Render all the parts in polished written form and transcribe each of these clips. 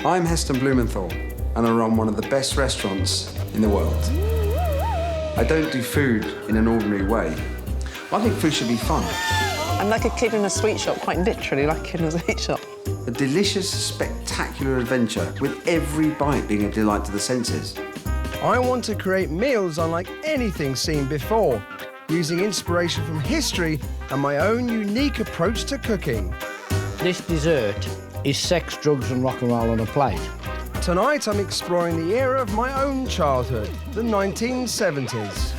I'm Heston Blumenthal, and I run one of the best restaurants in the world. I don't do food in an ordinary way. I think food should be fun. I'm like a kid in a sweet shop, quite literally like a kid in a sweet shop. A delicious, spectacular adventure with every bite being a delight to the senses. I want to create meals unlike anything seen before, using inspiration from history and my own unique approach to cooking. This dessert is sex, drugs and rock and roll on a plate. Tonight I'm exploring the era of my own childhood, the 1970s.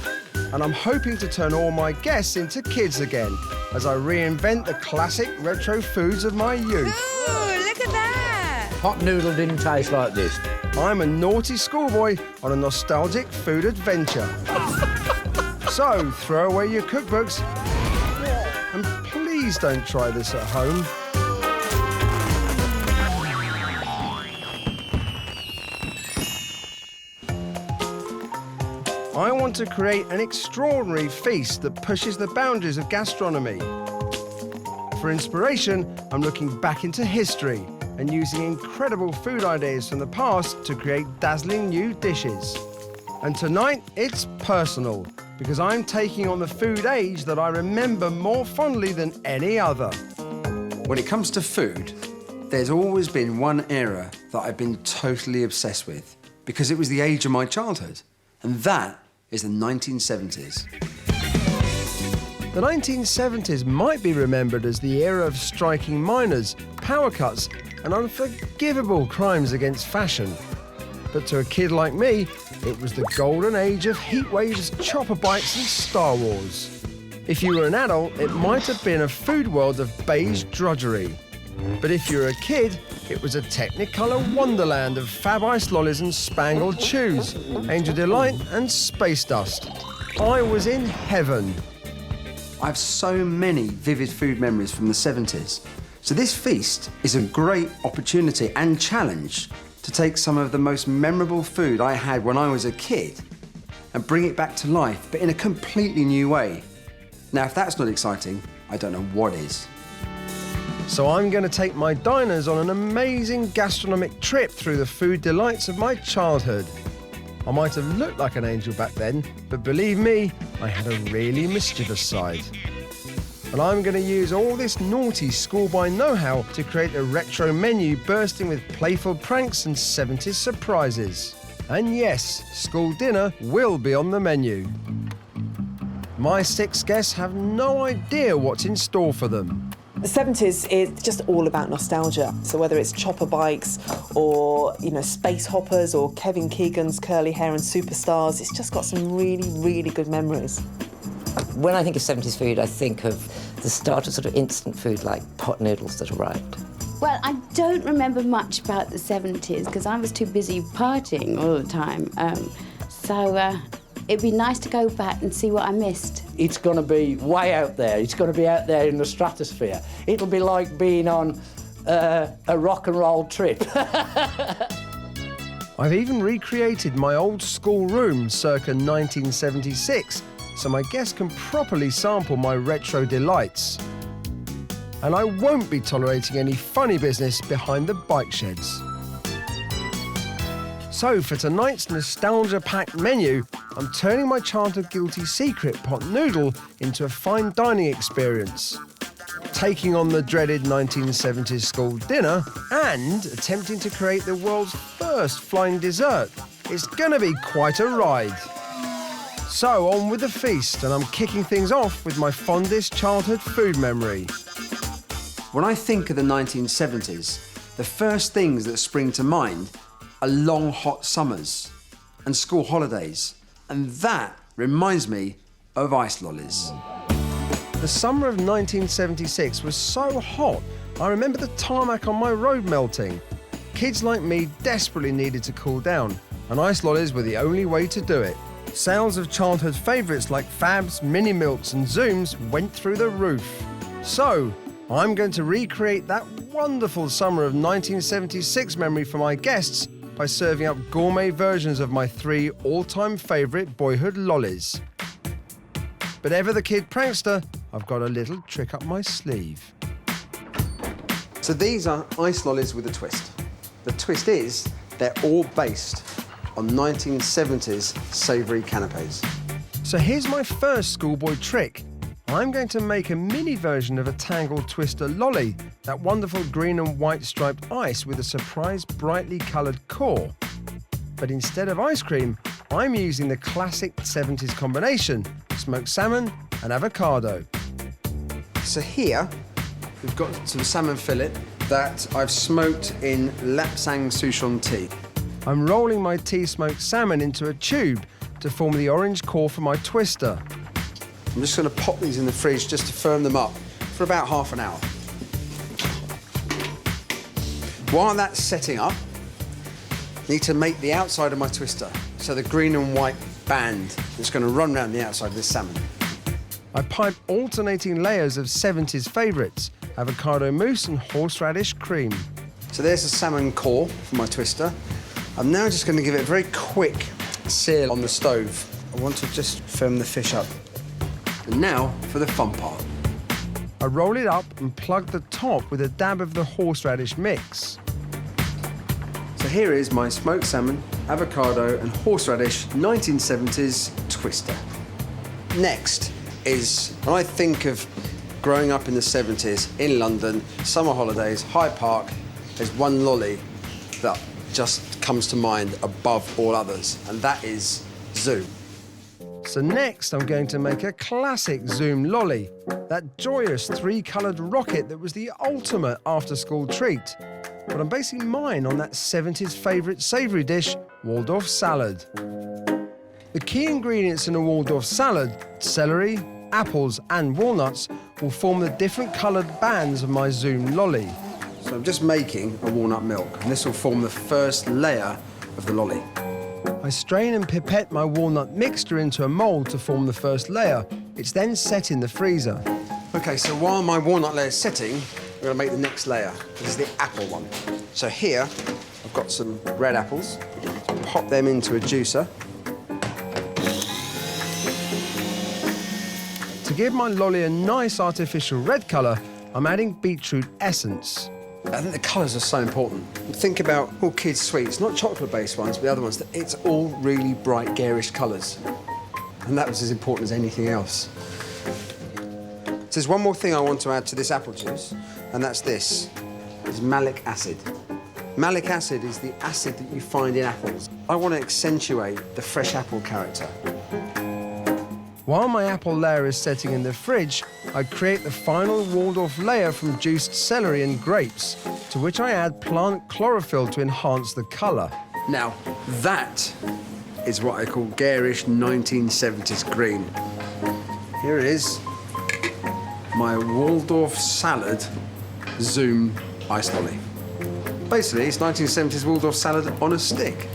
And I'm hoping to turn all my guests into kids again as I reinvent the classic retro foods of my youth. Ooh, look at that! Hot noodle didn't taste like this. I'm a naughty schoolboy on a nostalgic food adventure. So, throw away your cookbooks and please don't try this at home. I want to create an extraordinary feast that pushes the boundaries of gastronomy. For inspiration, I'm looking back into history and using incredible food ideas from the past to create dazzling new dishes. And tonight, it's personal, because I'm taking on the food age that I remember more fondly than any other. When it comes to food, there's always been one era that I've been totally obsessed with, because it was the age of my childhood, and that is the 1970s. The 1970s might be remembered as the era of striking miners, power cuts, and unforgivable crimes against fashion. But to a kid like me, it was the golden age of heat waves, chopper bikes, and Star Wars. If you were an adult, it might have been a food world of beige drudgery. But if you were a kid, it was a Technicolor wonderland of fab Ice Lollies and spangled chews, Angel Delight and space dust. I was in heaven. I have so many vivid food memories from the 70s. So this feast is a great opportunity and challenge to take some of the most memorable food I had when I was a kid and bring it back to life, but in a completely new way. Now, if that's not exciting, I don't know what is. So I'm going to take my diners on an amazing gastronomic trip through the food delights of my childhood. I might have looked like an angel back then, but believe me, I had a really mischievous side. And I'm going to use all this naughty schoolboy know-how to create a retro menu bursting with playful pranks and 70s surprises. And yes, school dinner will be on the menu. My 6 guests have no idea what's in store for them. The 70s is just all about nostalgia. So whether it's chopper bikes or, space hoppers or Kevin Keegan's curly hair and superstars, it's just got some really, really good memories. When I think of 70s food, I think of the start of sort of instant food like pot noodles that arrived. Well, I don't remember much about the 70s because I was too busy partying all the time. So it'd be nice to go back and see what I missed. It's going to be way out there. It's going to be out there in the stratosphere. It'll be like being on a rock and roll trip. I've even recreated my old school room circa 1976, so my guests can properly sample my retro delights. And I won't be tolerating any funny business behind the bike sheds. So for tonight's nostalgia-packed menu, I'm turning my childhood guilty secret pot noodle into a fine dining experience, taking on the dreaded 1970s school dinner and attempting to create the world's first flying dessert. It's gonna be quite a ride. So on with the feast, and I'm kicking things off with my fondest childhood food memory. When I think of the 1970s, the first things that spring to mind are long, hot summers and school holidays. And that reminds me of Ice Lollies. The summer of 1976 was so hot, I remember the tarmac on my road melting. Kids like me desperately needed to cool down, and Ice Lollies were the only way to do it. Sales of childhood favourites like Fabs, Mini Milks and Zooms went through the roof. So, I'm going to recreate that wonderful summer of 1976 memory for my guests by serving up gourmet versions of my 3 all-time favourite boyhood lollies. But ever the kid prankster, I've got a little trick up my sleeve. So these are Ice Lollies with a twist. The twist is they're all based on 1970s savoury canapés. So here's my first schoolboy trick. I'm going to make a mini version of a tangled twister lolly, that wonderful green and white striped ice with a surprise brightly coloured core. But instead of ice cream, I'm using the classic 70s combination, smoked salmon and avocado. So here, we've got some salmon fillet that I've smoked in Lapsang Souchong tea. I'm rolling my tea smoked salmon into a tube to form the orange core for my twister. I'm just going to pop these in the fridge just to firm them up for about half an hour. While that's setting up, I need to make the outside of my twister. So the green and white band is going to run around the outside of this salmon. I pipe alternating layers of 70s favourites, avocado mousse and horseradish cream. So there's the salmon core for my twister. I'm now just going to give it a very quick sear on the stove. I want to just firm the fish up. And now for the fun part. I roll it up and plug the top with a dab of the horseradish mix. So here is my smoked salmon, avocado and horseradish 1970s twister. Next is, when I think of growing up in the 70s in London, summer holidays, Hyde Park, there's one lolly that just comes to mind above all others, and that is Zoom. So next I'm going to make a classic Zoom lolly, that joyous three-coloured rocket that was the ultimate after-school treat. But I'm basing mine on that 70s favourite savoury dish, Waldorf salad. The key ingredients in a Waldorf salad, celery, apples and walnuts, will form the different coloured bands of my Zoom lolly. So I'm just making a walnut milk, and this will form the first layer of the lolly. I strain and pipette my walnut mixture into a mould to form the first layer. It's then set in the freezer. OK, so while my walnut layer is setting, we're going to make the next layer. This is the apple one. So here, I've got some red apples. Pop them into a juicer. To give my lolly a nice artificial red colour, I'm adding beetroot essence. I think the colours are so important. Think about all kids' sweets, not chocolate-based ones, but the other ones. It's all really bright, garish colours. And that was as important as anything else. So there's one more thing I want to add to this apple juice, and that's this, is malic acid. Malic acid is the acid that you find in apples. I want to accentuate the fresh apple character. While my apple layer is setting in the fridge, I create the final Waldorf layer from juiced celery and grapes, to which I add plant chlorophyll to enhance the colour. Now, that is what I call garish 1970s green. Here it is, my Waldorf salad Zoom ice lolly. Basically, it's 1970s Waldorf salad on a stick.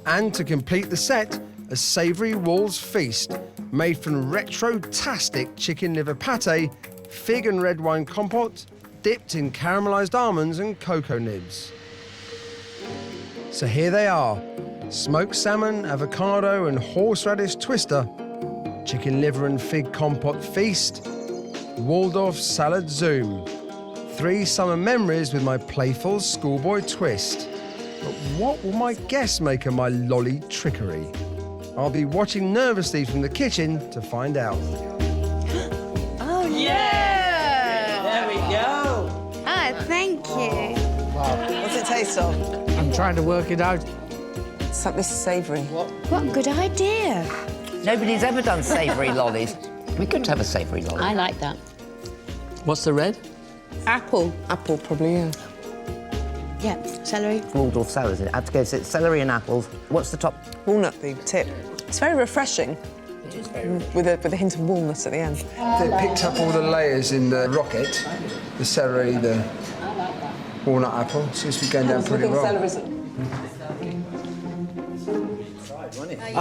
And to complete the set, a savoury Wall's feast, made from retro-tastic chicken liver pate, fig and red wine compote, dipped in caramelised almonds and cocoa nibs. So here they are, smoked salmon, avocado and horseradish twister, chicken liver and fig compote feast, Waldorf salad Zoom. 3 summer memories with my playful schoolboy twist. But what will my guests make of my lolly trickery? I'll be watching nervously from the kitchen to find out. Oh, Yeah! There we go. Oh, thank you. What's it taste of? I'm trying to work it out. It's like this savoury. What a good idea. Nobody's ever done savoury lollies. We could have a savoury lolly. I like that. What's the red? Apple. Apple, probably, yeah. Yeah, celery. Waldorf salad. I have to go, so it's celery and apples. What's the top? Walnut, the tip. It's very refreshing. It is very With a hint of walnut at the end. They picked up all the layers in the rocket, the celery, the walnut apple. Seems to be going down pretty well.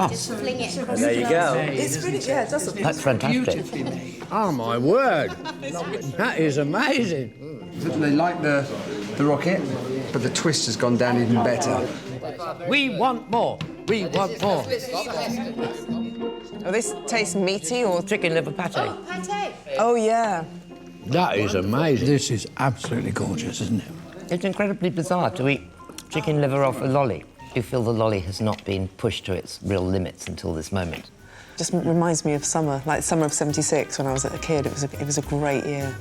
Just fling it across There the you glass. go. It's really, yeah, it does. That's fantastic. Oh, my word. That is amazing. They like the rocket, but the twist has gone down even better. We want more. We want more. Oh, this tastes meaty or... Chicken liver pate. Pate. Oh, yeah. That is amazing. This is absolutely gorgeous, isn't it? It's incredibly bizarre to eat chicken liver off a lolly. Do you feel the lolly has not been pushed to its real limits until this moment? Just reminds me of summer, like summer of '76 when I was a kid. It was a great year.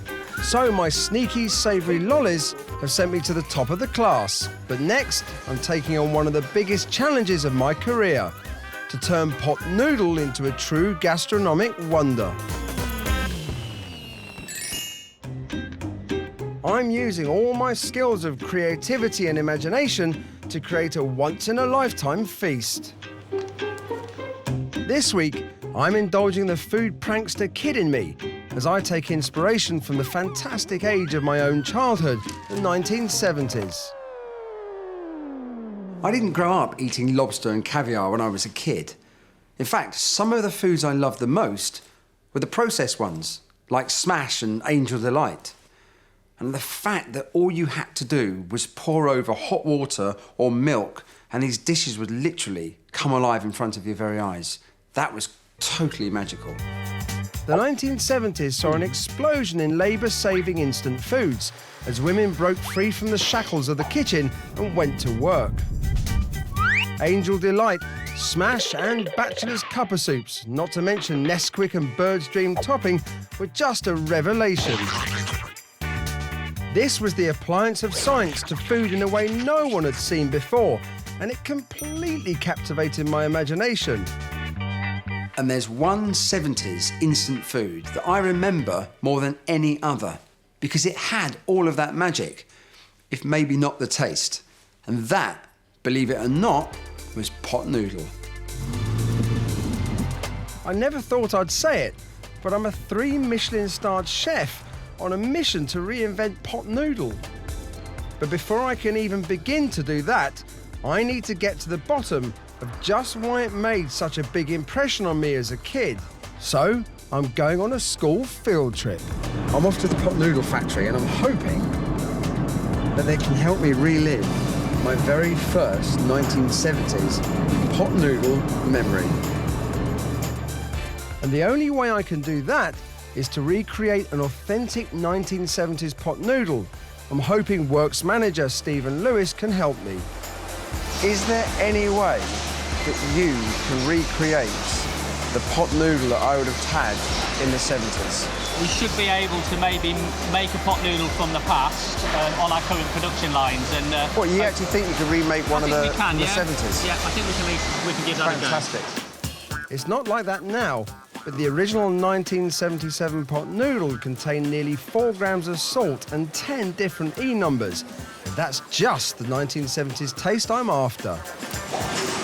So my sneaky, savoury lollies have sent me to the top of the class. But next, I'm taking on one of the biggest challenges of my career, to turn pot noodle into a true gastronomic wonder. I'm using all my skills of creativity and imagination to create a once-in-a-lifetime feast. This week, I'm indulging the food prankster kid in me as I take inspiration from the fantastic age of my own childhood, the 1970s. I didn't grow up eating lobster and caviar when I was a kid. In fact, some of the foods I loved the most were the processed ones, like Smash and Angel Delight. And the fact that all you had to do was pour over hot water or milk and these dishes would literally come alive in front of your very eyes, that was totally magical. The 1970s saw an explosion in labour-saving instant foods as women broke free from the shackles of the kitchen and went to work. Angel Delight, Smash and Bachelor's Cuppa Soups, not to mention Nesquik and Bird's Dream topping, were just a revelation. This was the appliance of science to food in a way no one had seen before, and it completely captivated my imagination. And there's one 70s instant food that I remember more than any other because it had all of that magic, if maybe not the taste. And that, believe it or not, was pot noodle. I never thought I'd say it, but I'm a 3 Michelin-starred chef on a mission to reinvent pot noodle. But before I can even begin to do that, I need to get to the bottom of just why it made such a big impression on me as a kid. So, I'm going on a school field trip. I'm off to the pot noodle factory and I'm hoping that they can help me relive my very first 1970s pot noodle memory. And the only way I can do that is to recreate an authentic 1970s pot noodle. I'm hoping Works manager Stephen Lewis can help me. Is there any way that you can recreate the pot noodle that I would have had in the 70s? We should be able to maybe make a pot noodle from the past on our current production lines. And What, you actually think you could remake one of the 70s? Yeah, I think we can give that Fantastic. a go. It's not like that now, but the original 1977 pot noodle contained nearly 4 grams of salt and 10 different E numbers. That's just the 1970s taste I'm after.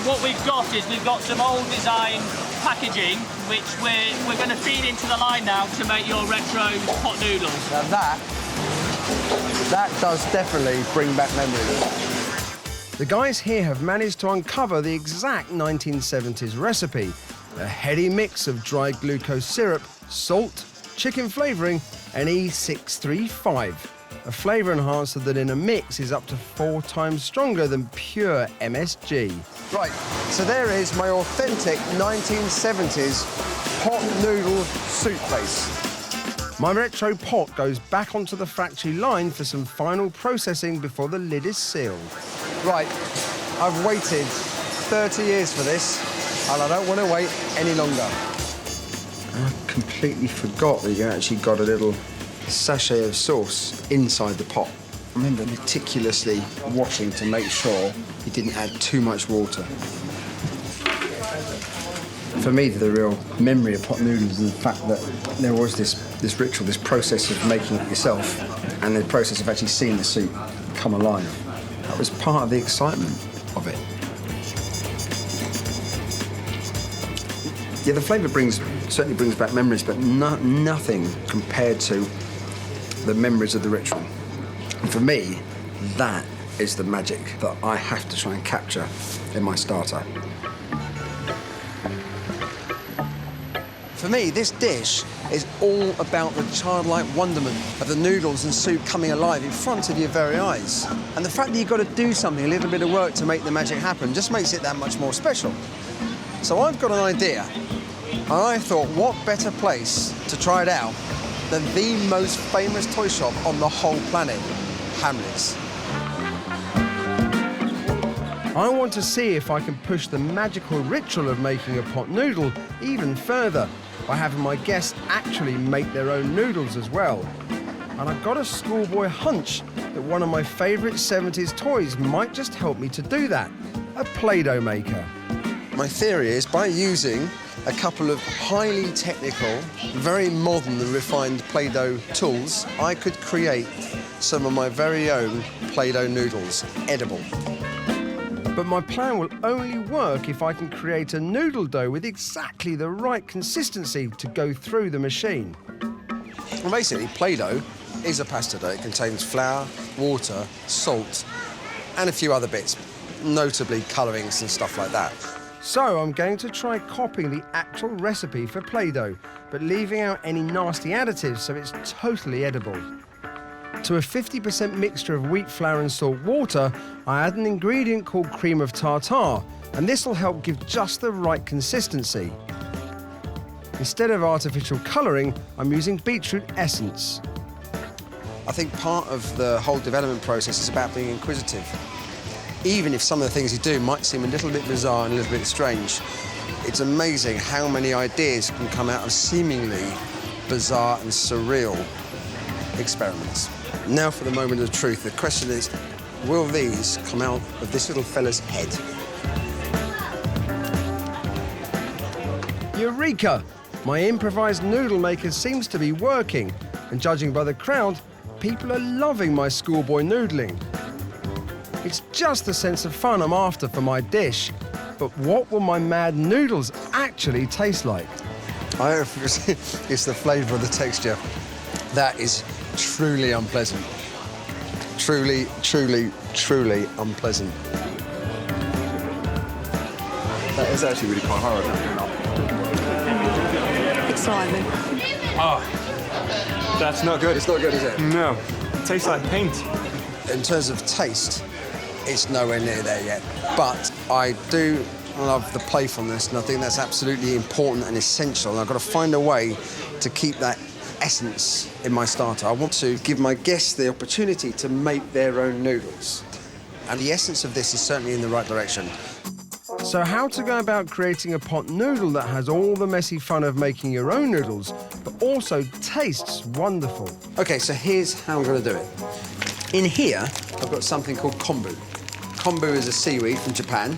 What we've got is we've got some old design packaging, which we're going to feed into the line now to make your retro pot noodles. Now that does definitely bring back memories. The guys here have managed to uncover the exact 1970s recipe, a heady mix of dried glucose syrup, salt, chicken flavouring and E635, a flavour enhancer that in a mix is up to 4 times stronger than pure MSG. Right, so there is my authentic 1970s pot noodle soup base. My retro pot goes back onto the factory line for some final processing before the lid is sealed. Right, I've waited 30 years for this, and I don't want to wait any longer. I completely forgot that you actually got a little sachet of sauce inside the pot. I remember meticulously washing to make sure you didn't add too much water. For me, the real memory of pot noodles is the fact that there was this ritual, this process of making it yourself, and the process of actually seeing the soup come alive. That was part of the excitement of it. Yeah, the flavour certainly brings back memories, but nothing compared to the memories of the ritual. And for me, that is the magic that I have to try and capture in my starter. For me, this dish is all about the childlike wonderment of the noodles and soup coming alive in front of your very eyes. And the fact that you've got to do something, a little bit of work to make the magic happen, just makes it that much more special. So I've got an idea, and I thought, what better place to try it out than the most famous toy shop on the whole planet, Hamleys. I want to see if I can push the magical ritual of making a pot noodle even further by having my guests actually make their own noodles as well. And I've got a schoolboy hunch that one of my favourite 70s toys might just help me to do that, a Play-Doh maker. My theory is by using a couple of highly technical, very modern and refined Play-Doh tools, I could create some of my very own Play-Doh noodles, edible. But my plan will only work if I can create a noodle dough with exactly the right consistency to go through the machine. Well, basically, Play-Doh is a pasta dough. It contains flour, water, salt, and a few other bits, notably colourings and stuff like that. So I'm going to try copying the actual recipe for Play-Doh, but leaving out any nasty additives so it's totally edible. To a 50% mixture of wheat flour and salt water, I add an ingredient called cream of tartar, and this will help give just the right consistency. Instead of artificial colouring, I'm using beetroot essence. I think part of the whole development process is about being inquisitive. Even if some of the things you do might seem a little bit bizarre and a little bit strange, it's amazing how many ideas can come out of seemingly bizarre and surreal experiments. Now for the moment of truth. The question is, will these come out of this little fella's head? Eureka! My improvised noodle maker seems to be working, and judging by the crowd, people are loving my schoolboy noodling. It's just the sense of fun I'm after for my dish, but what will my mad noodles actually taste like? I hope it's the flavour of the texture. That is truly unpleasant. Truly, truly, truly unpleasant. That is actually really quite horrible. Excitement. Oh, that's not good. It's not good, is it? No, it tastes like paint. In terms of taste, it's nowhere near there yet. But I do love the playfulness, and I think that's absolutely important and essential. And I've got to find a way to keep that essence in my starter. I want to give my guests the opportunity to make their own noodles. And the essence of this is certainly in the right direction. So how to go about creating a pot noodle that has all the messy fun of making your own noodles, but also tastes wonderful. OK, so here's how I'm going to do it. In here, I've got something called kombu. Kombu is a seaweed from Japan.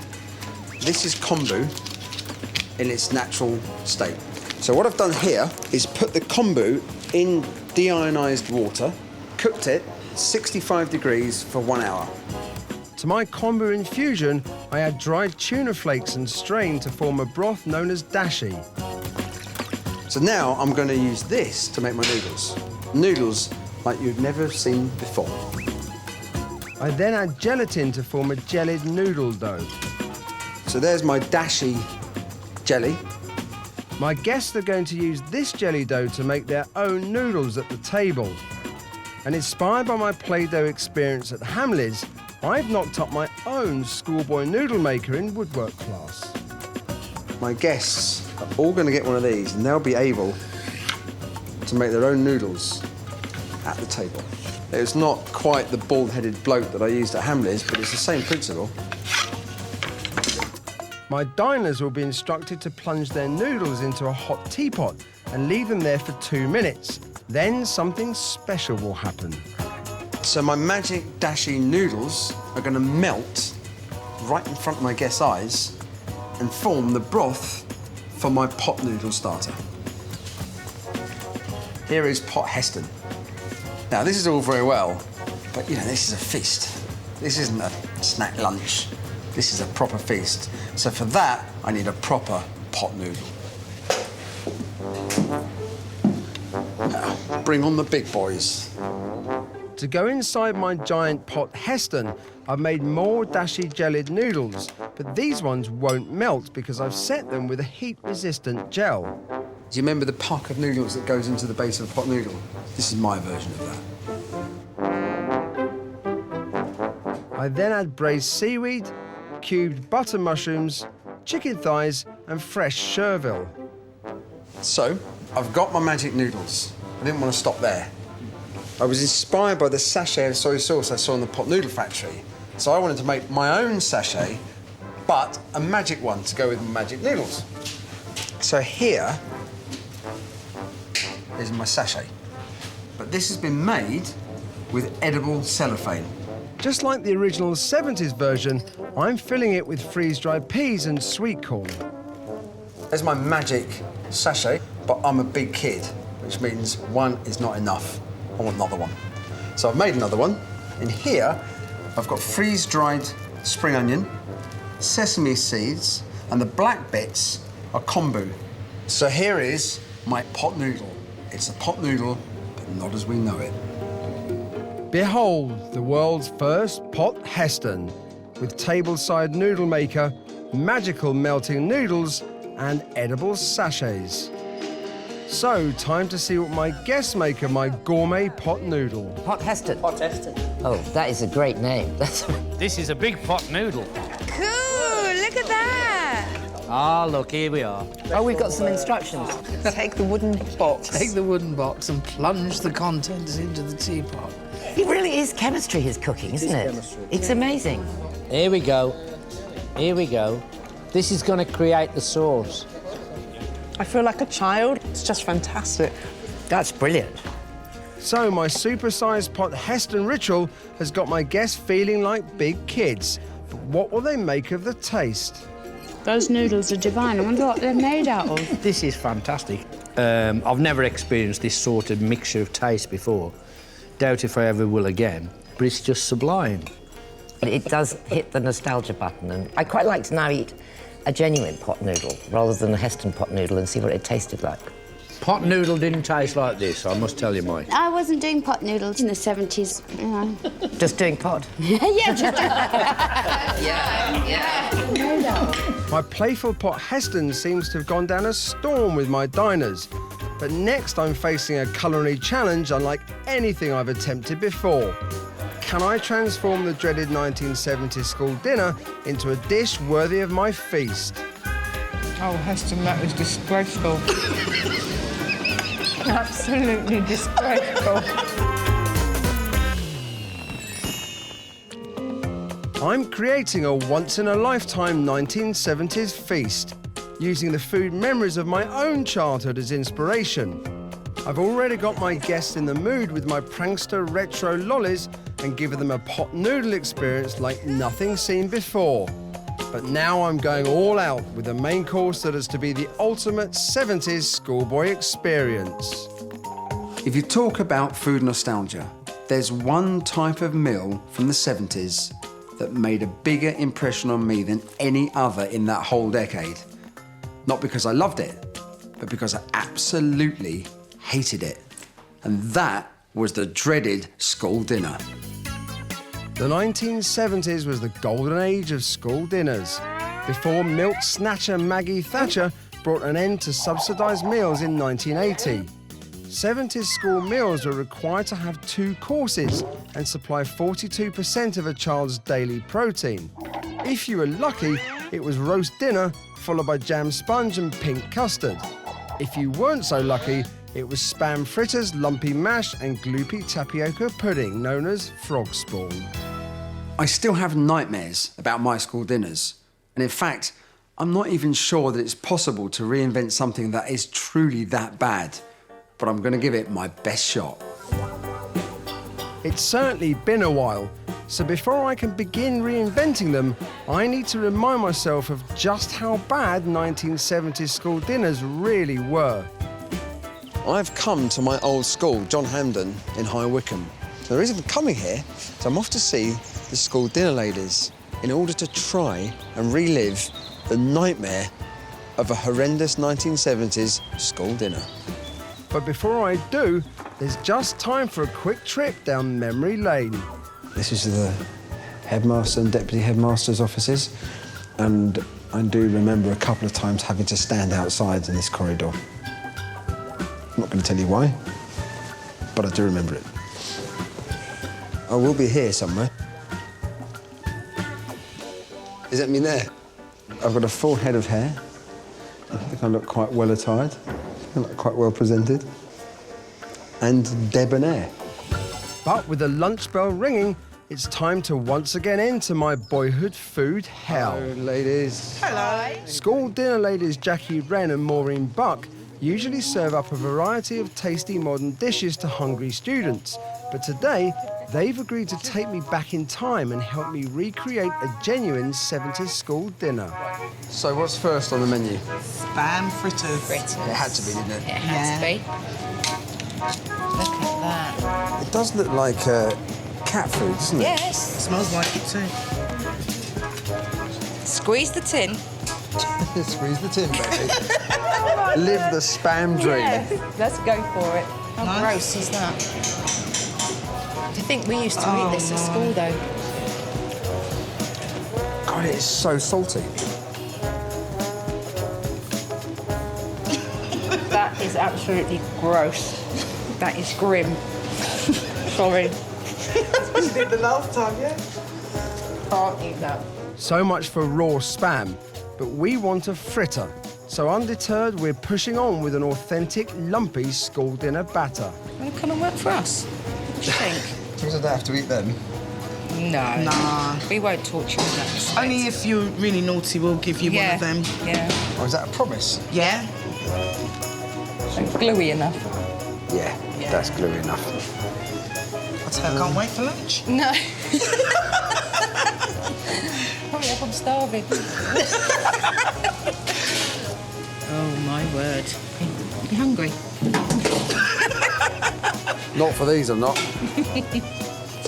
This is kombu in its natural state. So what I've done here is put the kombu in deionized water, cooked it 65 degrees for 1 hour. To my kombu infusion, I add dried tuna flakes and strain to form a broth known as dashi. So now I'm going to use this to make my noodles. Noodles like you've never seen before. I then add gelatin to form a gelid noodle dough. So there's my dashi jelly. My guests are going to use this jelly dough to make their own noodles at the table. And inspired by my Play-Doh experience at Hamleys, I've knocked up my own schoolboy noodle maker in woodwork class. My guests are all going to get one of these, and they'll be able to make their own noodles at the table. It's not quite the bald-headed bloke that I used at Hamleys, but it's the same principle. My diners will be instructed to plunge their noodles into a hot teapot and leave them there for 2 minutes. Then something special will happen. So my magic dashi noodles are going to melt right in front of my guests' eyes and form the broth for my pot noodle starter. Here is pot Heston. Now, this is all very well, but, you know, this is a feast. This isn't a snack lunch. This is a proper feast. So for that, I need a proper pot noodle. Now, bring on the big boys. To go inside my giant pot Heston, I've made more dashi gelid noodles, but these ones won't melt because I've set them with a heat-resistant gel. Do you remember the puck of noodles that goes into the base of a pot noodle? This is my version of that. I then add braised seaweed, cubed butter mushrooms, chicken thighs, and fresh chervil. So, I've got my magic noodles. I didn't want to stop there. I was inspired by the sachet of soy sauce I saw in the pot noodle factory. So I wanted to make my own sachet but a magic one to go with magic noodles. So here is my sachet. But this has been made with edible cellophane. Just like the original 70s version, I'm filling it with freeze-dried peas and sweet corn. There's my magic sachet, but I'm a big kid, which means one is not enough. I want another one. So I've made another one. In here, I've got freeze-dried spring onion, sesame seeds, and the black bits are kombu. So here is my pot noodle. It's a pot noodle, but not as we know it. Behold, the world's first pot Heston, with tableside noodle maker, magical melting noodles, and edible sachets. So, time to see what my guests make of my gourmet pot noodle. Pot Heston. Pot Heston. Oh, that is a great name. This is a big pot noodle. Cool, look at that. Ah, look, here we are. Oh, we've got some instructions. Take the wooden box. Take the wooden box and plunge the contents into the teapot. It really is chemistry, his cooking, isn't it? Chemistry. It's amazing. Here we go. Here we go. This is going to create the sauce. I feel like a child. It's just fantastic. That's brilliant. So, my super-sized pot Heston ritual has got my guests feeling like big kids. But what will they make of the taste? Those noodles are divine. I wonder what they're made out of. This is fantastic. I've never experienced this sort of mixture of taste before. Doubt if I ever will again, but it's just sublime. It does hit the nostalgia button, and I quite like to now eat a genuine pot noodle rather than a Heston pot noodle and see what it tasted like. Pot noodle didn't taste like this, I must tell you, Mike. I wasn't doing pot noodles in the 70s, you know. Just doing pot? Yeah, just My playful pot Heston seems to have gone down a storm with my diners. But next I'm facing a culinary challenge unlike anything I've attempted before. Can I transform the dreaded 1970s school dinner into a dish worthy of my feast? Oh, Heston, that was disgraceful. Absolutely disgraceful. I'm creating a once-in-a-lifetime 1970s feast, using the food memories of my own childhood as inspiration. I've already got my guests in the mood with my prankster retro lollies and given them a pot noodle experience like nothing seen before. But now I'm going all out with a main course that is to be the ultimate 70s schoolboy experience. If you talk about food nostalgia, there's one type of meal from the 70s that made a bigger impression on me than any other in that whole decade. Not because I loved it, but because I absolutely hated it. And that was the dreaded school dinner. The 1970s was the golden age of school dinners, before milk snatcher Maggie Thatcher brought an end to subsidised meals in 1980. 70s school meals were required to have 2 courses and supply 42% of a child's daily protein. If you were lucky, it was roast dinner followed by jam sponge and pink custard. If you weren't so lucky, it was spam fritters, lumpy mash and gloopy tapioca pudding, known as frog spawn. I still have nightmares about my school dinners. And in fact, I'm not even sure that it's possible to reinvent something that is truly that bad. But I'm going to give it my best shot. It's certainly been a while, so before I can begin reinventing them, I need to remind myself of just how bad 1970s school dinners really were. I've come to my old school, John Hampden, in High Wycombe. The reason for coming here is I'm off to see the school dinner ladies in order to try and relive the nightmare of a horrendous 1970s school dinner. But before I do, there's just time for a quick trip down memory lane. This is the headmaster and deputy headmaster's offices, and I do remember a couple of times having to stand outside in this corridor. I'm not going to tell you why, but I do remember it. I will be here somewhere. Is that me there? I've got a full head of hair. I think I look quite well attired. I look quite well presented. And debonair. But with the lunch bell ringing, It's time to once again enter my boyhood food hell. Hello, ladies. Hello. School dinner ladies Jackie Wren and Maureen Buck usually serve up a variety of tasty modern dishes to hungry students. But today, they've agreed to take me back in time and help me recreate a genuine 70s school dinner. So what's first on the menu? Spam fritters. It had to be, didn't it? It has to be. Look at that. It does look like cat food, doesn't it? Yes. It smells like it too. Squeeze the tin. Squeeze the tin, baby. Live the spam dream. Yeah. Let's go for it. How Nice. gross is that? Do you think we used to eat this at school, though? God, it is so salty. That is absolutely gross. That is grim. Sorry. You did the last time, yeah? Can't eat that. So much for raw spam, but we want a fritter. So undeterred, we're pushing on with an authentic, lumpy school dinner batter. Well, it kind of work for us. What do you think? Because I don't have to eat them. No. Nah. We won't torture you in that respect. Only if you're really naughty, we'll give you one of them. Yeah. Oh, is that a promise? Yeah? Gluey enough. Yeah, that's gluey enough. I tell you, I can't wait for lunch. No. Hurry up, I'm starving. Oh, my word. You hungry? Not for these, I'm not.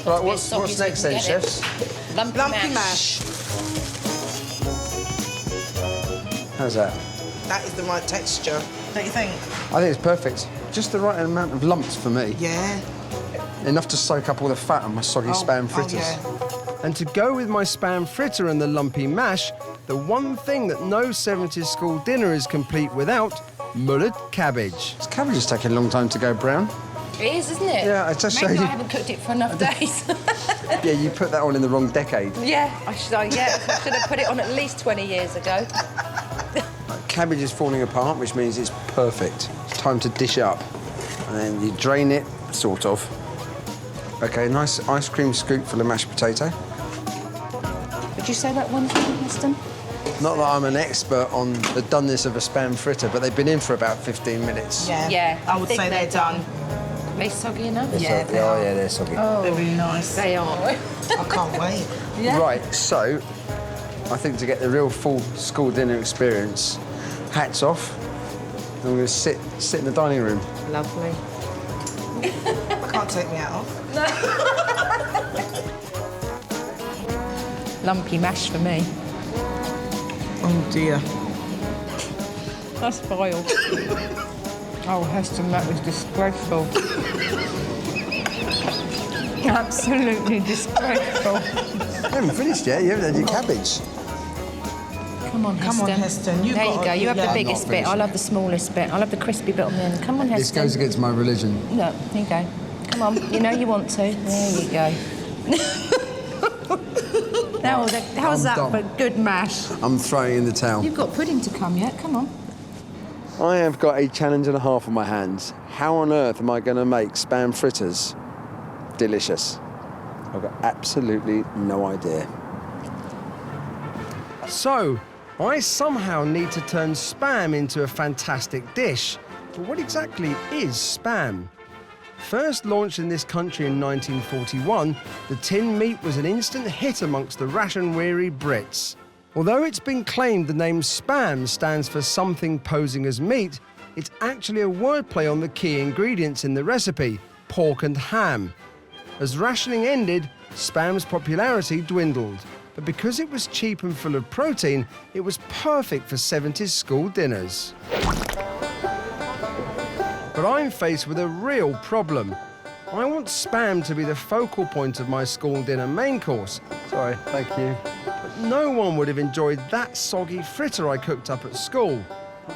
Right, what's next then, Get it. chefs? Lumpy mash. How's that? That is the right texture, don't you think? I think it's perfect. Just the right amount of lumps for me. Yeah. Enough to soak up all the fat on my soggy spam fritters. yeah. And to go with my spam fritter and the lumpy mash, the one thing that no 70s school dinner is complete without, mullered cabbage. This cabbage is taking a long time to go brown. It is, isn't it? Yeah, it's just Maybe so I you- haven't cooked it for enough days. Yeah, you put that on in the wrong decade. Yeah, I should have put it on at least 20 years ago. Cabbage is falling apart, which means it's perfect. It's time to dish up. And then you drain it, sort of. OK, nice ice cream scoop full of mashed potato. Would you say that one thing, Heston? Not that I'm an expert on the doneness of a spam fritter, but they've been in for about 15 minutes. Yeah. Yeah, I would think say they're done. Are they soggy enough? Yeah, they are. yeah, they're soggy. Oh, They're really nice. they are. I can't wait. Yeah. Right, so I think to get the real full school dinner experience, hats off. I'm going to sit in the dining room. Lovely. Can't take me out of. Lumpy mash for me. Oh dear. That's vile. Oh, Heston, that was disgraceful. Absolutely disgraceful. You haven't finished yet. You haven't had your cabbage. Come on, Heston. Come on, Heston. There you go. You have the I'm biggest not bit. I'll finishing. have the smallest bit. I'll have the crispy bit on the end. Come on, This Heston. goes against my religion. Look, here you go. Come on. You know you want to. There you go. How's that done. for good mash? I'm throwing in the towel. You've got pudding to come yet. Come on. I have got a challenge and a half on my hands. How on earth am I going to make spam fritters delicious? I've got absolutely no idea. So, I somehow need to turn spam into a fantastic dish. But what exactly is spam? First launched in this country in 1941, the tin meat was an instant hit amongst the ration-weary Brits. Although it's been claimed the name spam stands for something posing as meat, it's actually a wordplay on the key ingredients in the recipe, pork and ham. As rationing ended, spam's popularity dwindled. But because it was cheap and full of protein, it was perfect for 70s school dinners. But I'm faced with a real problem. I want spam to be the focal point of my school dinner main course. Sorry, thank you. But no one would have enjoyed that soggy fritter I cooked up at school.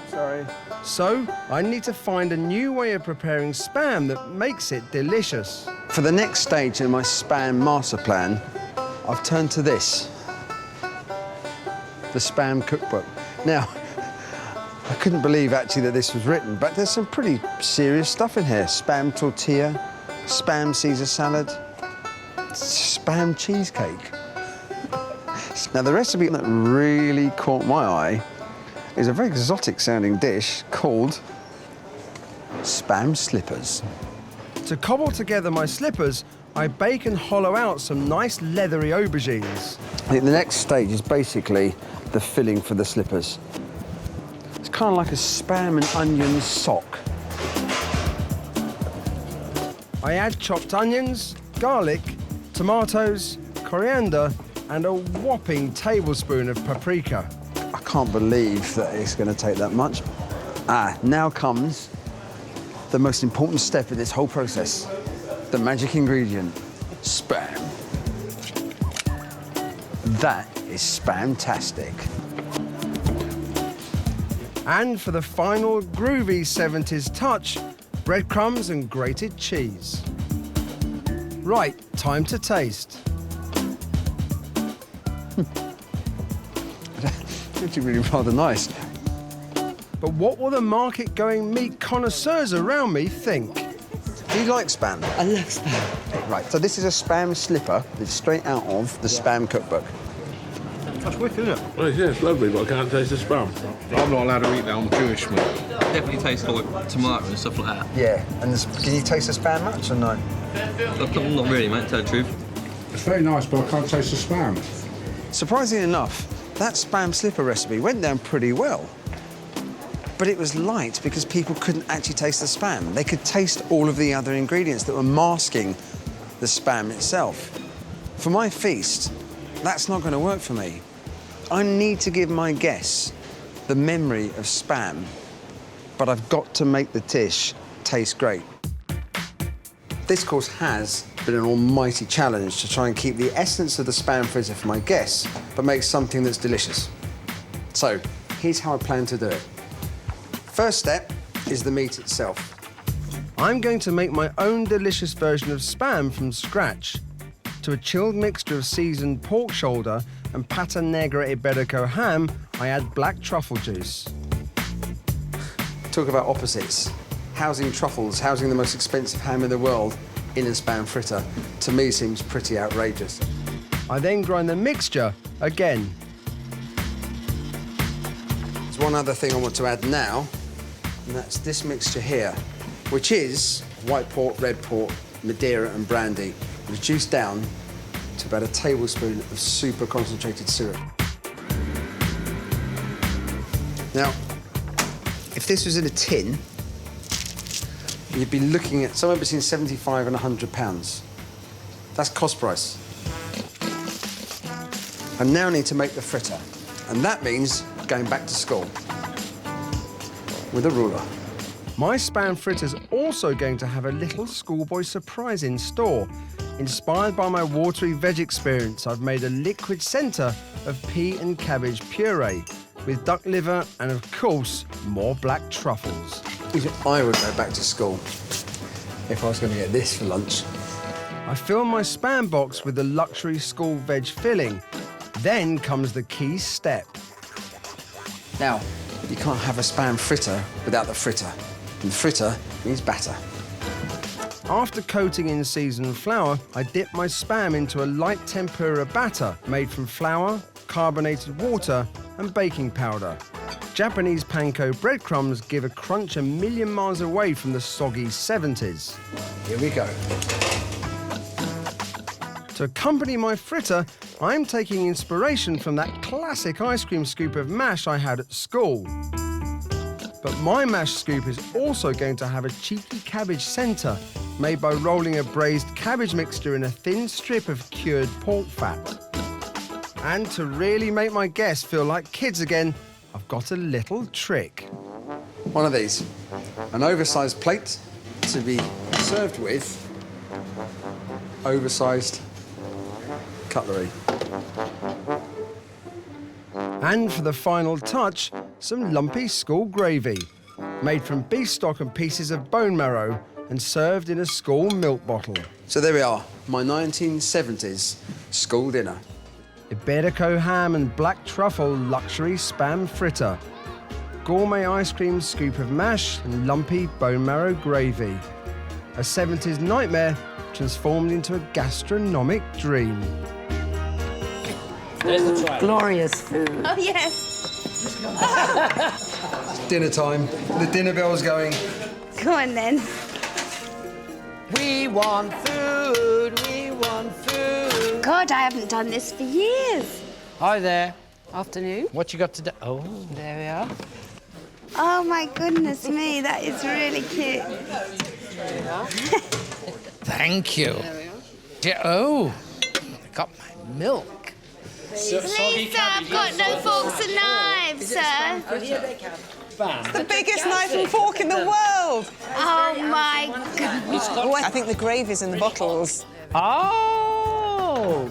Sorry. So I need to find a new way of preparing spam that makes it delicious. For the next stage in my spam master plan, I've turned to this. The spam cookbook. Now, I couldn't believe actually that this was written, but there's some pretty serious stuff in here. Spam tortilla, spam Caesar salad, spam cheesecake. Now, the recipe that really caught my eye is a very exotic sounding dish called spam slippers. To cobble together my slippers, I bake and hollow out some nice leathery aubergines. I think the next stage is basically the filling for the slippers. It's kind of like a spam and onion sock. I add chopped onions, garlic, tomatoes, coriander, and a whopping tablespoon of paprika. I can't believe that it's going to take that much. Now comes the most important step in this whole process. The magic ingredient, spam. That is spam-tastic. And for the final groovy 70s touch, breadcrumbs and grated cheese. Right, time to taste. It's actually really rather nice. But what will the market-going meat connoisseurs around me think? Do you like spam? I love spam. Right, so this is a spam slipper that's straight out of the spam cookbook. That's wicked, isn't it? Well, yeah, it's lovely, but I can't taste the spam. I'm not allowed to eat that, I'm Jewish, mate. Definitely tastes like tomato and stuff like that. Yeah, and can you taste the spam much or no? Not really, mate, to tell the truth. It's very nice, but I can't taste the spam. Surprisingly enough, that spam slipper recipe went down pretty well. But it was liked because people couldn't actually taste the spam. They could taste all of the other ingredients that were masking the spam itself. For my feast, that's not going to work for me. I need to give my guests the memory of spam, but I've got to make the dish taste great. This course has been an almighty challenge to try and keep the essence of the spam fritter for my guests, but make something that's delicious. So, here's how I plan to do it. First step is the meat itself. I'm going to make my own delicious version of spam from scratch. To a chilled mixture of seasoned pork shoulder and pata negra iberico ham, I add black truffle juice. Talk about opposites. Housing truffles, housing the most expensive ham in the world in a spam fritter, to me seems pretty outrageous. I then grind the mixture again. There's one other thing I want to add now, and that's this mixture here, which is white port, red port, Madeira and brandy, reduced down to about a tablespoon of super concentrated syrup. Now, if this was in a tin, you'd be looking at somewhere between 75 and 100 pounds. That's cost price. I now need to make the fritter, and that means going back to school with a ruler. My spam fritter's also going to have a little schoolboy surprise in store. Inspired by my watery veg experience, I've made a liquid centre of pea and cabbage puree with duck liver and, of course, more black truffles. I would go back to school if I was going to get this for lunch. I fill my spam box with the luxury school veg filling. Then comes the key step. Now, you can't have a spam fritter without the fritter. And fritter means batter. After coating in seasoned flour, I dip my spam into a light tempura batter made from flour, carbonated water and baking powder. Japanese panko breadcrumbs give a crunch a million miles away from the soggy 70s. Here we go. To accompany my fritter, I'm taking inspiration from that classic ice cream scoop of mash I had at school. But my mash scoop is also going to have a cheeky cabbage centre made by rolling a braised cabbage mixture in a thin strip of cured pork fat. And to really make my guests feel like kids again, I've got a little trick. One of these, an oversized plate to be served with oversized cutlery. And for the final touch, some lumpy school gravy, made from beef stock and pieces of bone marrow and served in a school milk bottle. So there we are, my 1970s school dinner. Iberico ham and black truffle luxury spam fritter, gourmet ice cream scoop of mash and lumpy bone marrow gravy. A 70s nightmare transformed into a gastronomic dream. There's the tray. Glorious food. Oh, yes. It's dinner time. The dinner bell's going. Go on, then. We want food, we want food. God, I haven't done this for years. Hi there. Afternoon. What you got today? Oh. There we are. Oh, my goodness me, that is really cute. Thank you. Yeah, oh, I got my milk. Please, sir, I've got no forks and knives, sir. The biggest knife and fork in the world. Oh, my God. Oh, I think the gravy's in the bottles. Oh!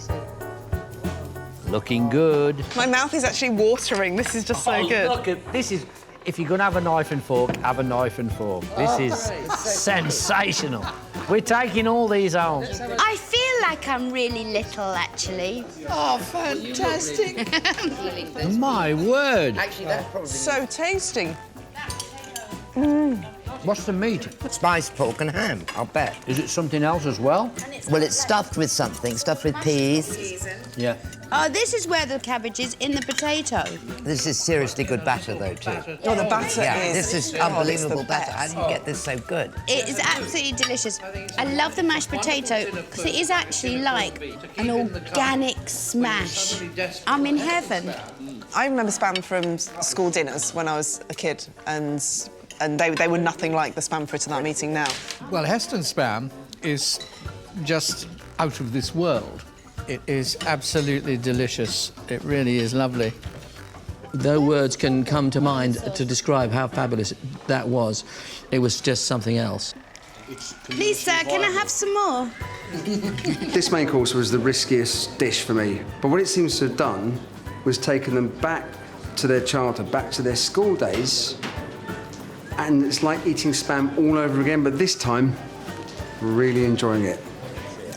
Looking good. My mouth is actually watering. This is just so good. Look at this is. If you're going to have a knife and fork, have a knife and fork. This is sensational. We're taking all these home. I feel like I'm really little, actually. Oh, fantastic. My word. Actually, that's probably... So tasty. What's the meat? Spiced pork and ham, I'll bet. Is it something else as well? Well, it's stuffed with something, stuffed with peas. Yeah. Oh, this is where the cabbage is, in the potato. This is seriously good batter, though, too. Oh, the batter Yeah, is... this is oh, unbelievable it's the batter. How best. do you get this so good? It is absolutely delicious. I love the mashed potato because it is actually like an organic smash. I'm in heaven. I remember Spam from school dinners when I was a kid, and they were nothing like the Spam fritter that I'm eating now. Well, Heston Spam is just out of this world. It is absolutely delicious. It really is lovely. No words can come to mind to describe how fabulous that was. It was just something else. Please, sir, can I have some more? This main course was the riskiest dish for me, but what it seems to have done was taken them back to their childhood, back to their school days, and it's like eating Spam all over again, but this time, really enjoying it.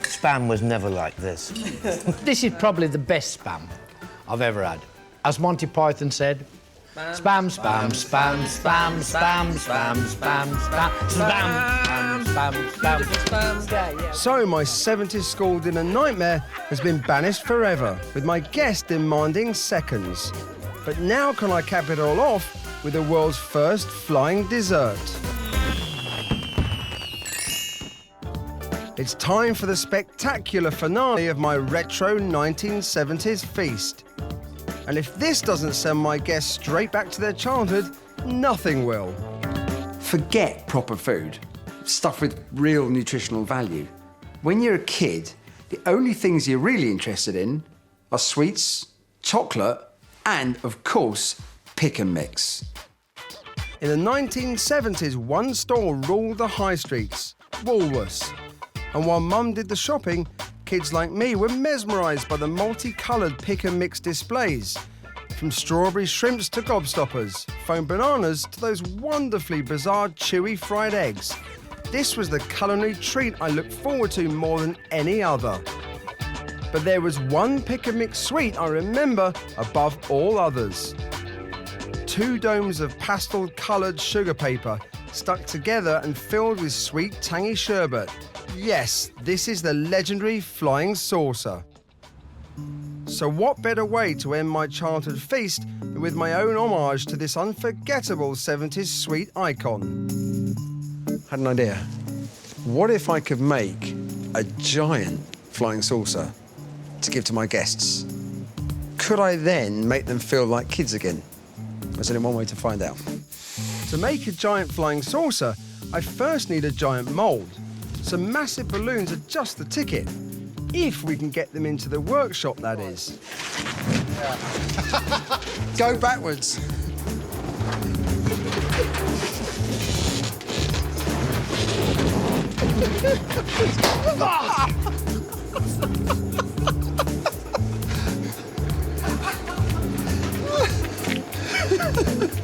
Spam was never like this. This is probably the best Spam I've ever had. As Monty Python said, spam, spam, spam, spam, spam, spam, spam, spam, spam, spam, spam, spam. So my 70s school dinner nightmare has been banished forever, with my guest demanding seconds. But now can I cap it all off with the world's first flying dessert? It's time for the spectacular finale of my retro 1970s feast. And if this doesn't send my guests straight back to their childhood, nothing will. Forget proper food, stuff with real nutritional value. When you're a kid, the only things you're really interested in are sweets, chocolate, and, of course, pick and mix. In the 1970s, one store ruled the high streets, Woolworths. And while Mum did the shopping, kids like me were mesmerised by the multicoloured pick and mix displays. From strawberry shrimps to gobstoppers, foam bananas to those wonderfully bizarre chewy fried eggs. This was the culinary treat I looked forward to more than any other. But there was one pick and mix sweet I remember above all others. 2 domes of pastel-coloured sugar paper stuck together and filled with sweet, tangy sherbet. Yes, this is the legendary flying saucer. So what better way to end my childhood feast than with my own homage to this unforgettable 70s sweet icon? Had an idea. What if I could make a giant flying saucer to give to my guests? Could I then make them feel like kids again? There's only one way to find out. To make a giant flying saucer, I first need a giant mould. Some massive balloons are just the ticket. If we can get them into the workshop, that is. Go backwards.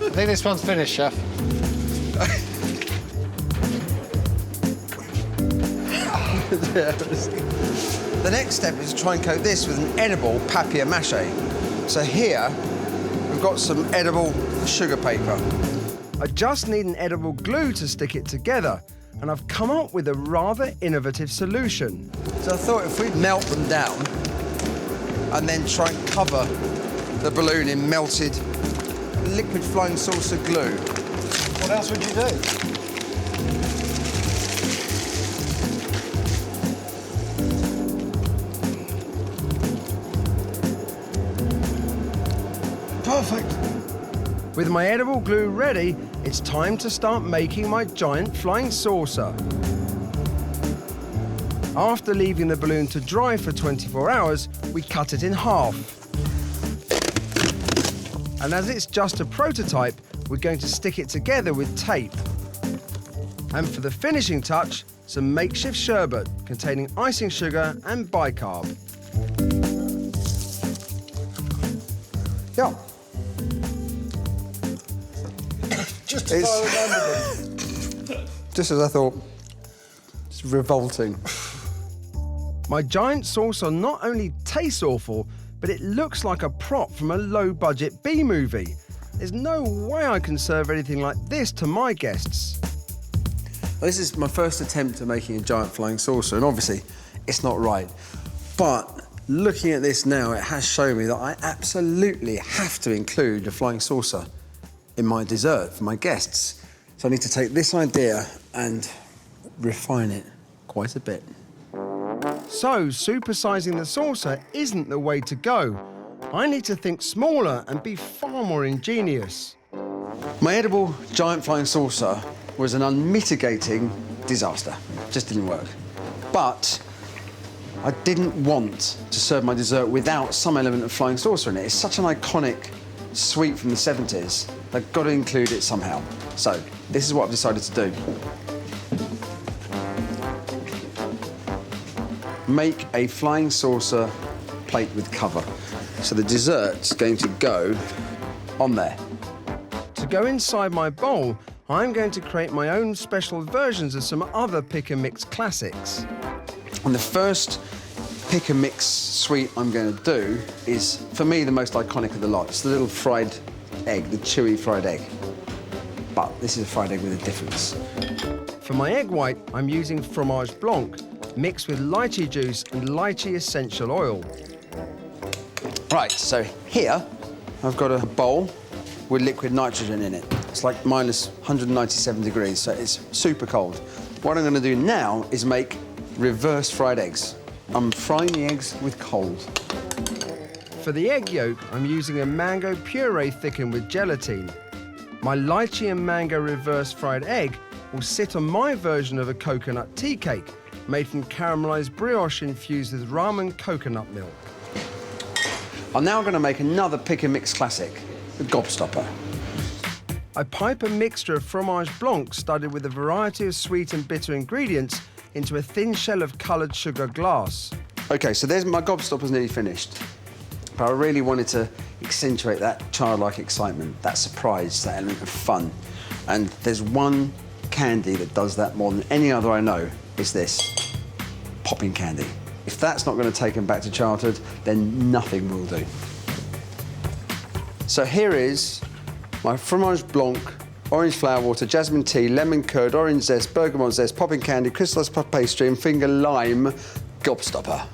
I think this one's finished, Chef. The next step is to try and coat this with an edible papier-mâché. So here, we've got some edible sugar paper. I just need an edible glue to stick it together, and I've come up with a rather innovative solution. So I thought if we melt them down and then try and cover the balloon in melted liquid flying saucer glue. What else would you do? Perfect. With my edible glue ready, it's time to start making my giant flying saucer. After leaving the balloon to dry for 24 hours, we cut it in half. And as it's just a prototype, we're going to stick it together with tape. And for the finishing touch, some makeshift sherbet containing icing sugar and bicarb. Yeah. Just as I remembered them. Just as I thought. It's revolting. My giant saucer not only tastes awful, but it looks like a prop from a low-budget B-movie. There's no way I can serve anything like this to my guests. Well, this is my first attempt at making a giant flying saucer, and obviously it's not right. But looking at this now, it has shown me that I absolutely have to include a flying saucer in my dessert for my guests. So I need to take this idea and refine it quite a bit. So, supersizing the saucer isn't the way to go. I need to think smaller and be far more ingenious. My edible giant flying saucer was an unmitigating disaster. Just didn't work. But I didn't want to serve my dessert without some element of flying saucer in it. It's such an iconic sweet from the 70s. I've got to include it somehow. So this is what I've decided to do. Make a flying saucer plate with cover. So the dessert's going to go on there. To go inside my bowl, I'm going to create my own special versions of some other pick and mix classics. And the first pick and mix sweet I'm going to do is, for me, the most iconic of the lot. It's the little fried egg, the chewy fried egg. But this is a fried egg with a difference. For my egg white, I'm using fromage blanc, mixed with lychee juice and lychee essential oil. Right, so here I've got a bowl with liquid nitrogen in it. It's like minus 197 degrees, so it's super cold. What I'm going to do now is make reverse fried eggs. I'm frying the eggs with coals. For the egg yolk, I'm using a mango puree thickened with gelatine. My lychee and mango reverse fried egg will sit on my version of a coconut tea cake made from caramelized brioche infused with rum and coconut milk. I'm now going to make another pick and mix classic, the gobstopper. I pipe a mixture of fromage blanc studded with a variety of sweet and bitter ingredients into a thin shell of coloured sugar glass. OK, so there's my gobstopper's nearly finished. But I really wanted to accentuate that childlike excitement, that surprise, that element of fun. And there's one candy that does that more than any other I know, is this, popping candy. If that's not going to take them back to childhood, then nothing will do. So here is my fromage blanc, orange flower water, jasmine tea, lemon curd, orange zest, bergamot zest, popping candy, crystallized puff pastry and finger lime gobstopper.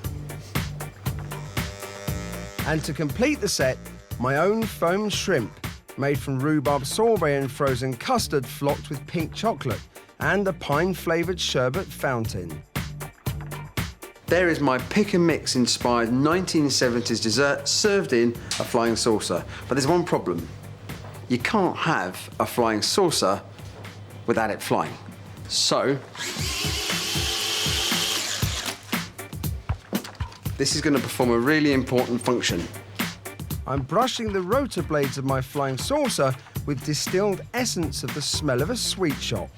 And to complete the set, my own foam shrimp, made from rhubarb sorbet and frozen custard flocked with pink chocolate, and a pine-flavoured sherbet fountain. There is my pick and mix inspired 1970s dessert served in a flying saucer. But there's one problem. You can't have a flying saucer without it flying. So this is going to perform a really important function. I'm brushing the rotor blades of my flying saucer with distilled essence of the smell of a sweet shop.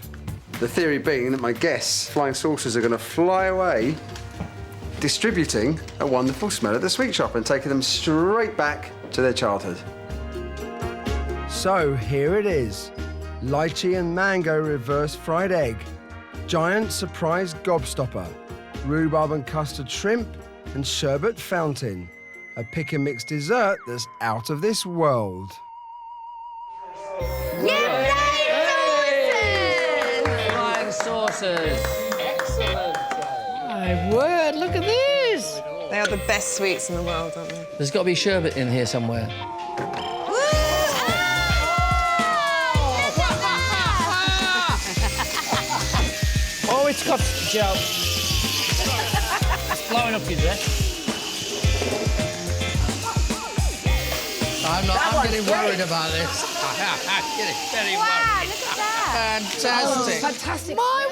The theory being that my guests' flying saucers are going to fly away, distributing a wonderful smell of the sweet shop and taking them straight back to their childhood. So here it is, lychee and mango reverse fried egg, giant surprise gobstopper, rhubarb and custard shrimp, and sherbet fountain. A pick and mix dessert that's out of this world. Flying saucer. answers. Excellent. My word, look at this. They are the best sweets in the world, aren't they? There's got to be sherbet in here somewhere. Oh, it's got Joe. It's blowing up your dress. I'm getting worried about this. I'm getting very worried. Look at that. Fantastic. Fantastic. My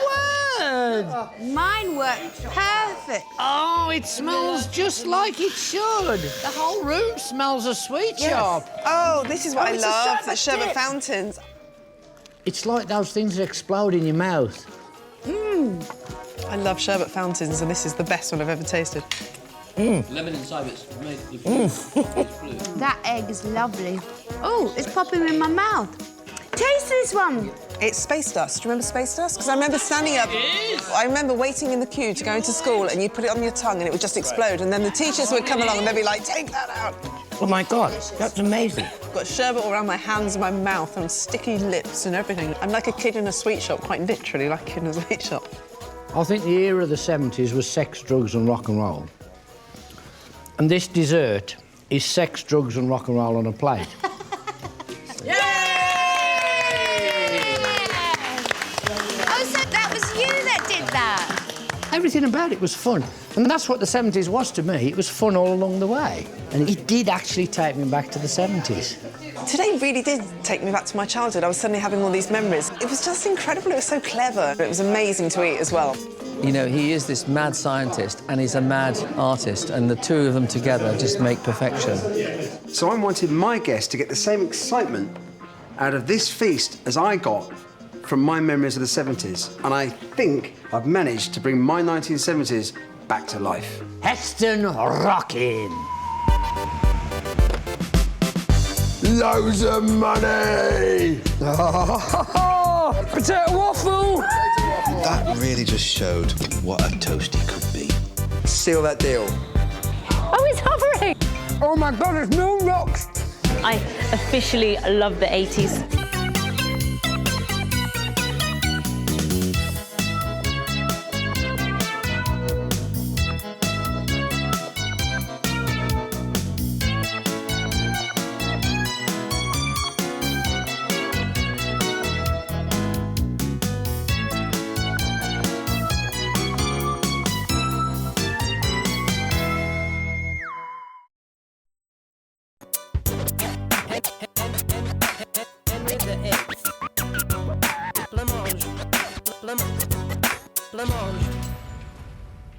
word! Mine worked perfect. Oh, it smells just like it should. The whole room smells of sweet shop. Oh, this is what I it's a love, sherbet the sherbet dip. fountains. It's like those things that explode in your mouth. I love sherbet fountains, and this is the best one I've ever tasted. Lemon inside it's made the blue. That egg is lovely. Oh, it's popping in my mouth. Taste this one. It's space dust. Do you remember space dust? Because I remember standing up. I remember waiting in the queue to go into school, and you put it on your tongue, and it would just explode. And then the teachers would come along, and they'd be like, "Take that out." Oh my God, that's amazing. I've got sherbet all around my hands and my mouth, and sticky lips and everything. I'm like a kid in a sweet shop, quite literally like a kid in a sweet shop. I think the era of the 70s was sex, drugs and rock and roll. And this dessert is sex, drugs and rock and roll on a plate. Oh, so that was you that did that? Everything about it was fun. And that's what the 70s was to me. It was fun all along the way. And it did actually take me back to the 70s. Today really did take me back to my childhood. I was suddenly having all these memories. It was just incredible. It was so clever. It was amazing to eat as well. You know, he is this mad scientist and he's a mad artist, and the two of them together just make perfection. So I'm wanting my guests to get the same excitement out of this feast as I got from my memories of the 70s. And I think I've managed to bring my 1970s back to life. Heston rockin'. Loads of money! Potato waffle! That really just showed what a toasty could be. Seal that deal. Oh, it's hovering. Oh my God, there's no rocks. I officially love the 80s.